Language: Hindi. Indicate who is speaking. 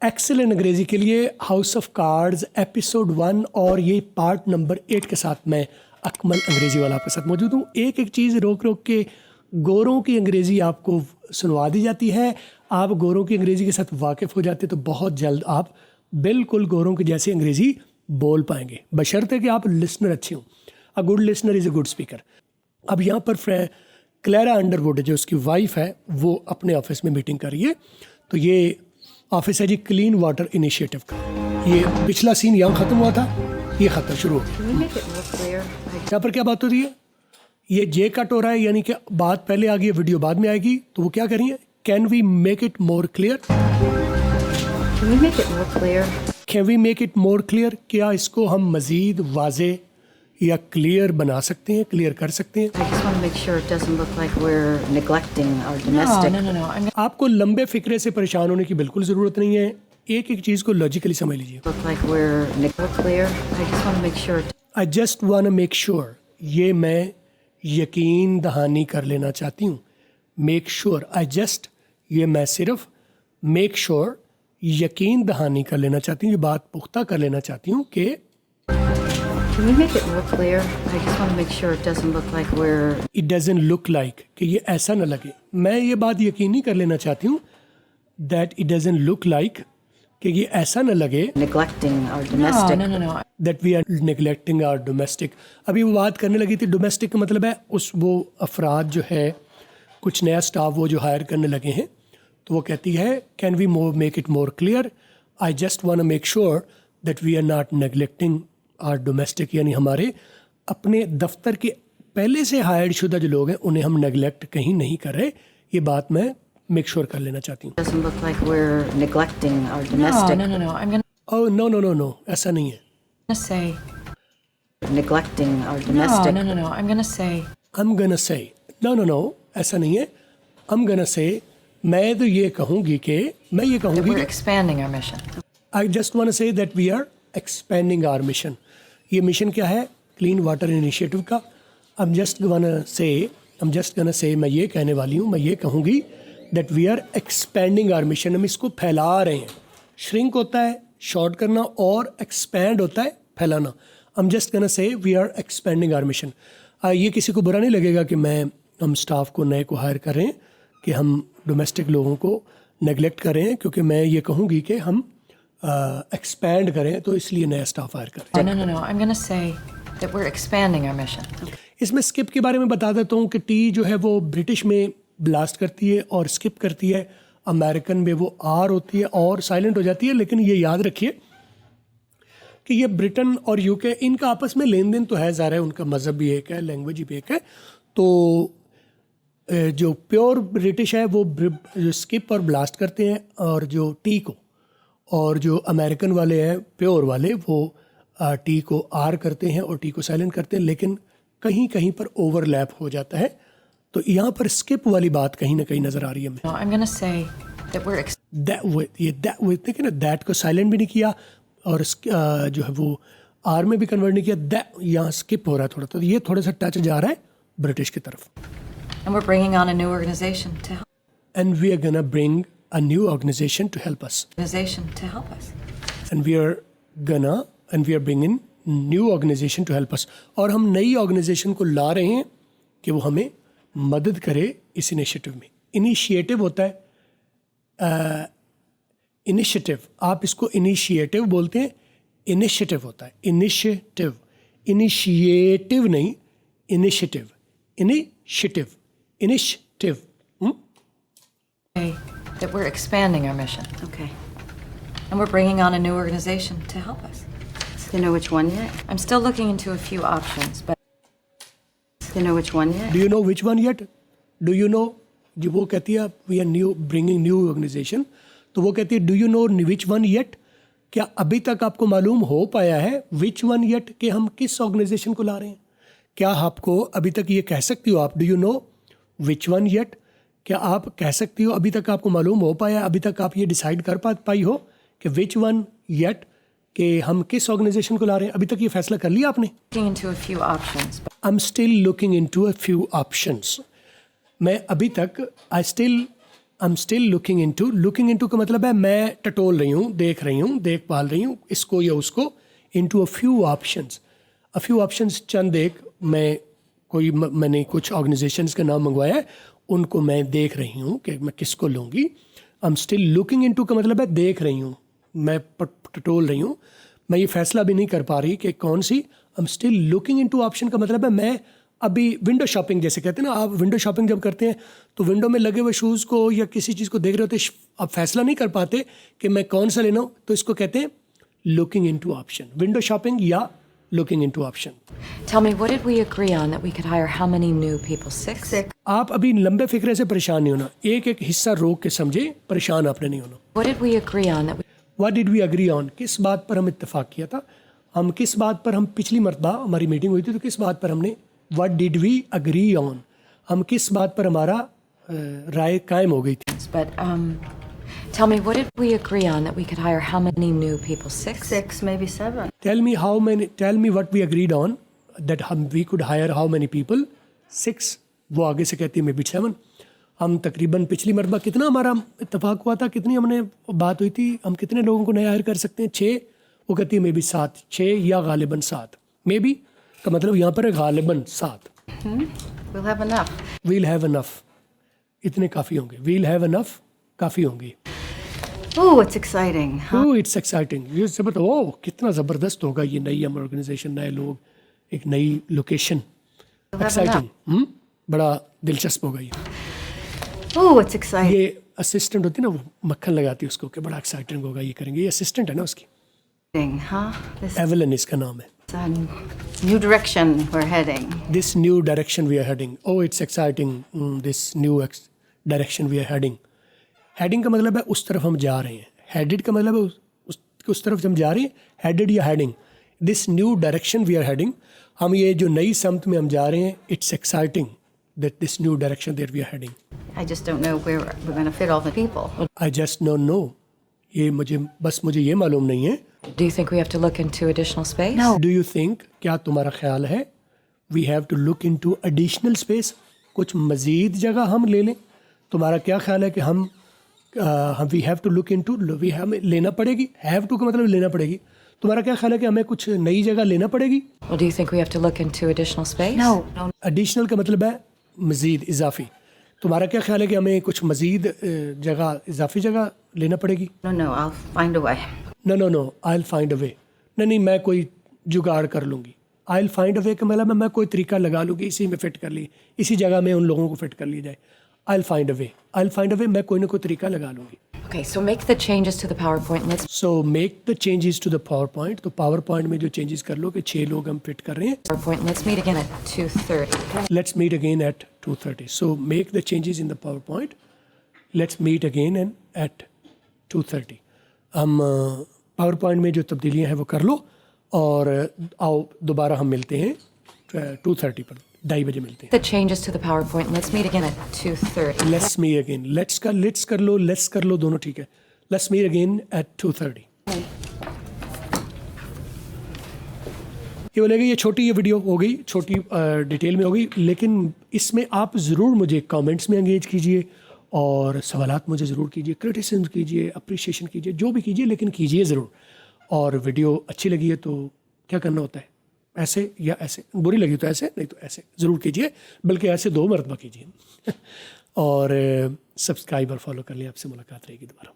Speaker 1: एक्सेलेंट अंग्रेजी के लिए हाउस ऑफ कार्ड्स एपिसोड 1 और ये पार्ट नंबर 8 के साथ मैं अकमल अंग्रेजी वाला आपके साथ मौजूद हूँ। एक एक चीज़ रोक रोक के गोरों की अंग्रेज़ी आपको सुनवा दी जाती है। आप गोरों की अंग्रेज़ी के साथ वाकिफ़ हो जाते तो बहुत जल्द आप बिल्कुल गोरों की जैसी अंग्रेज़ी बोल पाएंगे, बशर्ते कि आप लिसनर अच्छे हों। A good listener is a good speaker. अब यहाँ पर क्लैरा अंडरवुड जो उसकी वाइफ है वो अपने ऑफिस में मीटिंग कर रही है। तो ये ऑफिस है जी क्लीन वाटर इनिशिएटिव का। ये पिछला सीन यहाँ ख़त्म हुआ था, ये ख़त्म शुरू हो गया। यहाँ पर क्या बात हो रही है? ये जे कट हो रहा है, यानी कि बात पहले आ गई, वीडियो बाद में आएगी। तो वो क्या करेंगे? Can we make it more clear? Can we make it more clear? क्या इसको हम मज़ीद वाज़े या क्लियर बना सकते हैं, क्लियर कर सकते हैं? आपको लंबे फिक्रे से परेशान होने की बिल्कुल ज़रूरत नहीं है। एक एक चीज़ को लॉजिकली समझ लीजिए। I just want to make sure, ये मैं यकीन दहानी कर लेना चाहती हूँ। मेक श्योर, आई जस्ट, ये मैं सिर्फ मेक श्योर यकीन दहानी कर लेना चाहती हूँ, ये बात पुख्ता कर लेना चाहती हूँ कि It doesn't look like, कि ये ऐसा न लगे। मैं ये बात यकीनी कर लेना चाहती हूँ that it doesn't look like, कि ये ऐसा न लगे
Speaker 2: neglecting our domestic.
Speaker 1: No. that we are neglecting our domestic। अभी वो बात करने लगी थी डोमेस्टिक का मतलब है वो अफराद जो है, कुछ नया स्टाफ वो जो हायर करने लगे हैं। तो वो कहती है can we make it more clear, I just want to make sure that we are not neglecting our domestic, यानी हमारे अपने दफ्तर के पहले से हायर्ड शुदा जो लोग हैं उन्हें हम नेगलेक्ट कहीं नहीं कर रहे। ये बात मैं मेक श्योर कर लेना चाहती हूँ। नो, ऐसा नहीं है। नो, ऐसा नहीं है। I'm gonna say, मैं तो ये कहूँगी कि I just want to say that we are expanding our mission। ये मिशन क्या है? क्लीन वाटर इनिशिएटिव का। I'm just gonna say, मैं ये कहने वाली हूँ, मैं ये कहूँगी that we are expanding our mission। हम इसको फैला रहे हैं। श्रिंक होता है शॉर्ट करना और एक्सपैंड होता है फैलाना। I'm just gonna say we are expanding our mission। ये किसी को बुरा नहीं लगेगा कि हम स्टाफ को नए को हायर कर रहे हैं, कि हम डोमेस्टिक लोगों को नेगलेक्ट कर रहे हैं, क्योंकि मैं ये कहूँगी कि हम एक्सपैंड करें, तो इसलिए नया स्टाफ हायर करें।
Speaker 2: No, I'm gonna say that we're expanding our mission।
Speaker 1: इसमें स्किप के बारे में बता देता हूँ कि टी जो है वो ब्रिटिश में ब्लास्ट करती है और स्किप करती है, अमेरिकन में वो आर होती है और साइलेंट हो जाती है। लेकिन ये याद रखिए कि ये ब्रिटेन और यूके, इनका आपस में लेन देन तो है, ज़ाहिर है उनका मज़हब भी एक है, लैंग्वेज भी एक है। तो जो प्योर ब्रिटिश है वो जो स्किप और ब्लास्ट करते हैं, और जो टी को, और जो अमेरिकन वाले हैं प्योर वाले वो टी को आर करते हैं और टी को साइलेंट करते हैं। लेकिन कहीं कहीं पर ओवरलैप हो जाता है, तो यहाँ पर स्किप वाली बात कहीं ना कहीं नज़र आ रही है हमें।
Speaker 2: I'm gonna say that we're
Speaker 1: देखिए ना, दैट को साइलेंट भी नहीं किया और जो है वो आर में भी कन्वर्ट नहीं किया, दैट यहाँ स्किप हो रहा है थोड़ा। तो ये थोड़ा सा टच जा रहा है ब्रिटिश की तरफ।
Speaker 2: And we're bringing on a new organization to help.
Speaker 1: And we are gonna bring a new organization to help us. And we are bringing new organization to help us। और हम नई ऑर्गेनाइजेशन को ला रहे हैं कि वो हमें मदद करे इस इनिशिएटिव में। इनिशिएटिव होता है इनिशिएटिव, आप इसको इनिशिएटिव बोलते हैं, इनिशिएटिव होता है इनिशिएटिव नहीं, initiative.
Speaker 2: That we're expanding our mission.
Speaker 3: Okay.
Speaker 2: And we're bringing on a new organization to help us.
Speaker 3: Do you know which one yet?
Speaker 2: I'm still looking into a few options, but
Speaker 3: Do you know which one yet?
Speaker 1: Do you know which one yet? Do you know? जो वो कहती है we are bringing new organization, तो वो कहती है do you know which one yet? क्या अभी तक आपको मालूम हो पाया है which one yet कि हम किस ऑर्गेनाइजेशन को ला रहे हैं? क्या आपको अभी तक ये कह सकती हो आप do you know which one yet? क्या आप कह सकती हो अभी तक आपको मालूम हो पाया, अभी तक आप ये डिसाइड कर पाई हो कि which one yet कि हम किस ऑर्गेनाइजेशन को ला रहे हैं? अभी तक ये फैसला कर लिया आपने? I'm still looking into a few options। मैं अभी तक I still I'm still looking into का मतलब है मैं टटोल रही हूँ, देख रही हूँ, देख पाल रही हूँ इसको या उसको. Into a few options चंद एक मैंने कुछ ऑर्गेनाइजेशंस का नाम मंगवाया है, उनको मैं देख रही हूँ कि मैं किसको लूँगी. I'm still looking into का मतलब है देख रही हूँ, मैं टटोल रही हूँ, मैं ये फैसला भी नहीं कर पा रही कि कौन सी. I'm still looking into option का मतलब है मैं अभी विंडो शॉपिंग जैसे कहते हैं ना, आप विंडो शॉपिंग जब करते हैं तो विंडो में लगे हुए शूज़ को या किसी चीज़ को देख रहे होते, आप फैसला नहीं कर पाते कि मैं कौन सा लेना, तो इसको कहते हैं looking into option. Window shopping या looking into option.
Speaker 2: Tell me, what did we agree on that we could hire how many new people? Six?
Speaker 1: आप अभी लंबे फिक्रे से परेशान नहीं होना, एक एक हिस्सा रोक के समझे, परेशान आपने नहीं होना.
Speaker 2: What did we agree on that we
Speaker 1: What did we agree on? किस बात पर हम इत्तेफाक किया था, हम किस बात पर हम पिछली मरतबा हमारी मीटिंग हुई थी तो किस बात पर हमने What did we agree on? हम किस बात पर हमारा राय कायम हो गई थी.
Speaker 2: But tell me, what did we agree on that we could hire how many new people? Six?
Speaker 3: Six, maybe seven.
Speaker 1: Tell me what we agreed on that we could hire how many people? 6. वो आगे से कहती है maybe 7. हम तकरीबन पिछली मरतबा कितना हमारा इत्तेफाक हुआ था, कितनी हमने बात हुई थी, हम कितने लोगों को नया हायर कर सकते हैं? 6. वो कहती है maybe 7. 6 या गालिबन 7. Maybe का मतलब यहाँ पर है गालिबन 7.
Speaker 3: We'll have enough.
Speaker 1: We'll have enough. इतने काफ़ी होंगे. We'll have enough काफ़ी होंगी.
Speaker 3: Oh, it's exciting. Huh?
Speaker 1: Oh, it's exciting. ये ज़बरदस्त. ओह कितना ज़बरदस्त होगा ये नई हम ऑर्गेनाइजेशन, नए लोग, एक नई लोकेशन. एक्साइटिंग. बड़ा दिलचस्प होगा ये.
Speaker 3: Oh, it's exciting.
Speaker 1: ये असिस्टेंट होती है ना, वो मक्खन लगाती है उसको कि बड़ा एक्साइटिंग होगा ये करेंगे. ये असिस्टेंट है ना उसकी.
Speaker 3: Huh? This
Speaker 1: एवलन इसका नाम है.
Speaker 3: new direction we're heading.
Speaker 1: This new direction we are heading. Oh, it's exciting. This new direction we are heading. Heading का मतलब है उस तरफ हम जा रहे हैं. Headed का मतलब है उस तरफ हम जा रहे हैं. Headed या heading. This new direction we are heading. हम ये जो नई समत में हम जा रहे हैं. It's exciting that this new direction that we are heading.
Speaker 3: I just don't know where we're going to fit all the people.
Speaker 1: I just don't know. ये मुझे ये मालूम नहीं है.
Speaker 2: do you think we have to look into additional space?
Speaker 3: No.
Speaker 1: Do you think, क्या तुम्हारा ख्याल है, we have to look into additional space, कुछ मज़ीद जगह हम ले लें? तुम्हारा क्या ख्याल है कि हम we have to look into, हमें लेना पड़ेगी. have to का मतलब लेना पड़ेगी. तुम्हारा क्या ख्याल है कि हमें कुछ नई जगह लेना पड़ेगी?
Speaker 2: Well, do you think we have to look into additional space?
Speaker 3: No.
Speaker 1: Additional का मतलब है मज़ीद, इजाफी. तुम्हारा क्या ख्याल है कि हमें कुछ मज़ीद जगह, इजाफी जगह लेना पड़ेगी?
Speaker 3: No, I'll find a way.
Speaker 1: No, I'll find a way. नहीं, मैं कोई जुगाड़ कर लूँगी. I'll find a way का मतलब मैं कोई तरीका लगा लूँगी, इसी में फिट कर ली, इसी जगह में उन लोगों को फिट कर ली जाए. I'll find a way. मैं कोई ना कोई तरीका लगा लूँगी.
Speaker 2: Okay, so make the changes to the PowerPoint.
Speaker 1: So make the changes to the PowerPoint. तो PowerPoint में जो changes कर लो कि 6 लोग हम फिट कर रहे हैं.
Speaker 2: Let's meet again at 2:30.
Speaker 1: Let's meet again at 2:30. So make the changes in the PowerPoint. Let's meet again at 2:30. हम PowerPoint में जो तब्दीलियाँ हैं वो कर लो और आओ दोबारा हम मिलते हैं 2:30 पर, 2:30 बजे मिलते हैं.
Speaker 2: The changes to the PowerPoint. Let's meet again at 2:30.
Speaker 1: Let's meet again. Let's कर लो दोनों ठीक है. Let's meet again at 2:30. ये बोलेगा ये छोटी ये वीडियो हो गई, छोटी डिटेल में हो गई, लेकिन इसमें आप ज़रूर मुझे कमेंट्स में एंगेज कीजिए और सवालात मुझे ज़रूर कीजिए, क्रिटिसिज्म कीजिए, अप्रिशिएशन कीजिए, जो भी कीजिए, लेकिन कीजिए ज़रूर. और वीडियो अच्छी लगी है तो क्या करना होता है, ऐसे या ऐसे, बुरी लगी तो ऐसे, नहीं तो ऐसे ज़रूर कीजिए, बल्कि ऐसे 2 मरतबा कीजिए. और सब्सक्राइब और फॉलो कर लिया. आपसे मुलाकात रहेगी दोबारा.